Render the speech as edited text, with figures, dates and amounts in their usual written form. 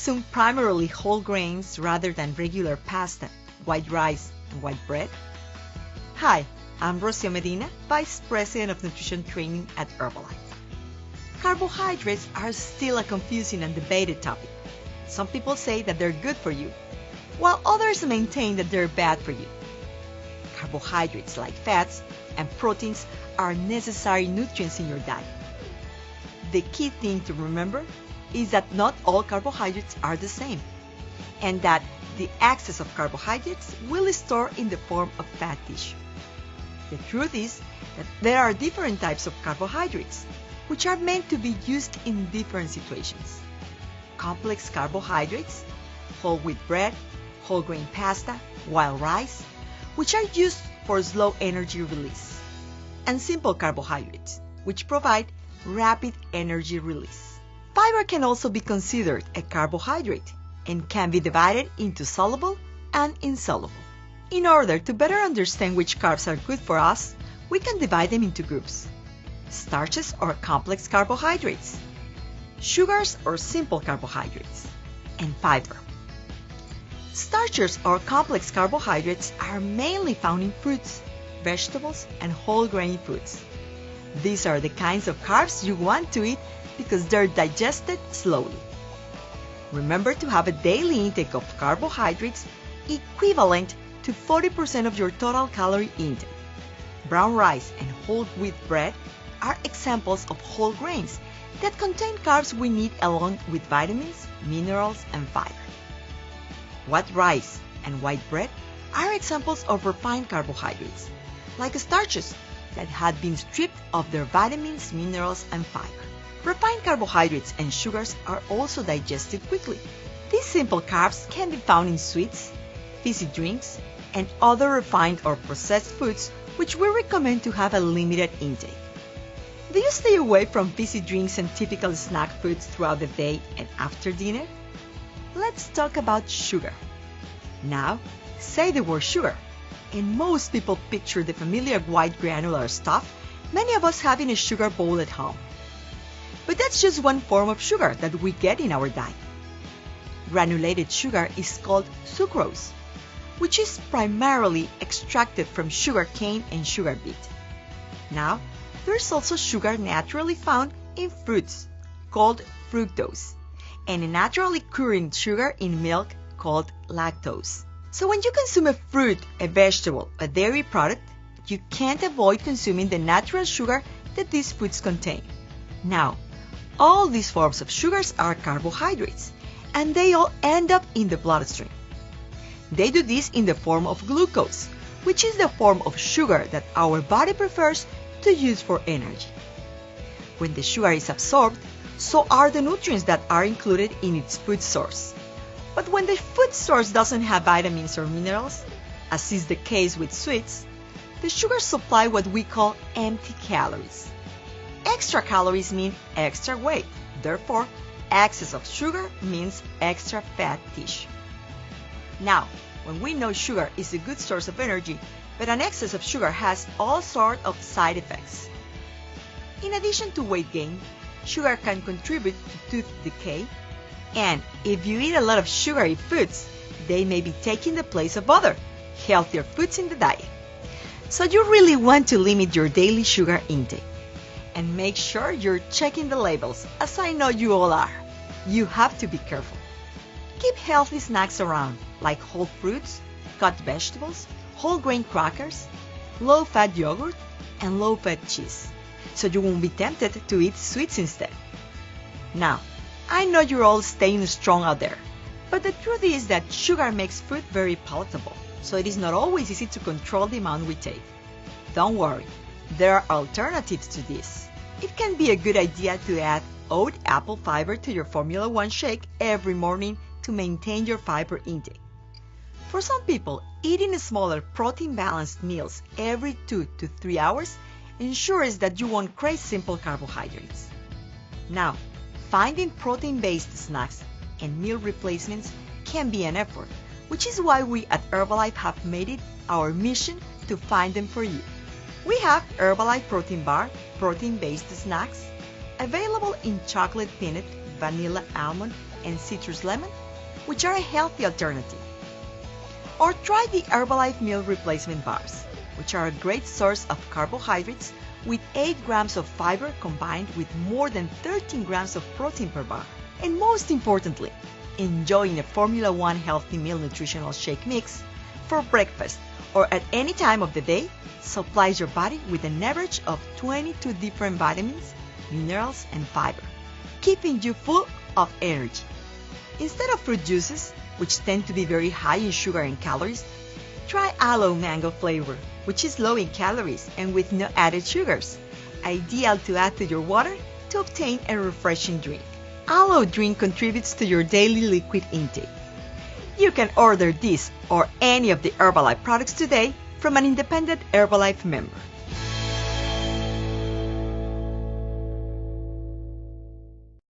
consume primarily whole grains rather than regular pasta, white rice, and white bread? Hi, I'm Rocio Medina, Vice President of Nutrition Training at Herbalife. Carbohydrates are still a confusing and debated topic. Some people say that they're good for you, while others maintain that they're bad for you. Carbohydrates, like fats and proteins, are necessary nutrients in your diet. The key thing to remember is that not all carbohydrates are the same, and that the excess of carbohydrates will store in the form of fat tissue. The truth is that there are different types of carbohydrates, which are meant to be used in different situations. Complex carbohydrates, whole wheat bread, whole grain pasta, white rice, which are used for slow energy release, and simple carbohydrates, which provide rapid energy release. Fiber can also be considered a carbohydrate and can be divided into soluble and insoluble. In order to better understand which carbs are good for us, we can divide them into groups: starches or complex carbohydrates, sugars or simple carbohydrates, and fiber. Starches or complex carbohydrates are mainly found in fruits, vegetables, and whole grain foods. These are the kinds of carbs you want to eat because they're digested slowly. Remember to have a daily intake of carbohydrates equivalent to 40% of your total calorie intake. Brown rice and whole wheat bread are examples of whole grains that contain carbs we need along with vitamins, minerals, and fiber. White rice and white bread are examples of refined carbohydrates, like starches that had been stripped of their vitamins, minerals, and fiber. Refined carbohydrates and sugars are also digested quickly. These simple carbs can be found in sweets, fizzy drinks, and other refined or processed foods, which we recommend to have a limited intake. Do you stay away from fizzy drinks and typical snack foods throughout the day and after dinner? Let's talk about sugar. Now, say the word sugar, and most people picture the familiar white granular stuff many of us have in a sugar bowl at home. But that's just one form of sugar that we get in our diet. Granulated sugar is called sucrose, which is primarily extracted from sugar cane and sugar beet. Now, there's also sugar naturally found in fruits, called fructose, and a naturally occurring sugar in milk called lactose. So when you consume a fruit, a vegetable, a dairy product, you can't avoid consuming the natural sugar that these foods contain. Now, all these forms of sugars are carbohydrates, and they all end up in the bloodstream. They do this in the form of glucose, which is the form of sugar that our body prefers to use for energy. When the sugar is absorbed, so are the nutrients that are included in its food source. But when the food source doesn't have vitamins or minerals, as is the case with sweets, the sugars supply what we call empty calories. Extra calories mean extra weight. Therefore, excess of sugar means extra fat tissue. Now, when we know sugar is a good source of energy, but an excess of sugar has all sorts of side effects. In addition to weight gain, sugar can contribute to tooth decay, and if you eat a lot of sugary foods, they may be taking the place of other, healthier foods in the diet. So you really want to limit your daily sugar intake. And make sure you're checking the labels, as I know you all are. You have to be careful. Keep healthy snacks around, like whole fruits, cut vegetables, whole grain crackers, low-fat yogurt, and low-fat cheese, so you won't be tempted to eat sweets instead. Now, I know you're all staying strong out there, but the truth is that sugar makes food very palatable, so it is not always easy to control the amount we take. Don't worry, there are alternatives to this. It can be a good idea to add oat apple fiber to your Formula 1 shake every morning to maintain your fiber intake. For some people, eating smaller protein-balanced meals every 2 to 3 hours ensures that you won't crave simple carbohydrates. Now, finding protein-based snacks and meal replacements can be an effort, which is why we at Herbalife have made it our mission to find them for you. We have Herbalife Protein Bar, protein-based snacks, Available in chocolate peanut, vanilla almond, and citrus lemon, which are a healthy alternative. Or try the Herbalife meal replacement bars, which are a great source of carbohydrates with 8 grams of fiber combined with more than 13 grams of protein per bar. And most importantly, enjoying a Formula One healthy meal nutritional shake mix for breakfast or at any time of the day supplies your body with an average of 22 different vitamins, minerals, and fiber, keeping you full of energy. Instead of fruit juices, which tend to be very high in sugar and calories, try aloe mango flavor, which is low in calories and with no added sugars, ideal to add to your water to obtain a refreshing drink. Aloe drink contributes to your daily liquid intake. You can order this or any of the Herbalife products today from an independent Herbalife member.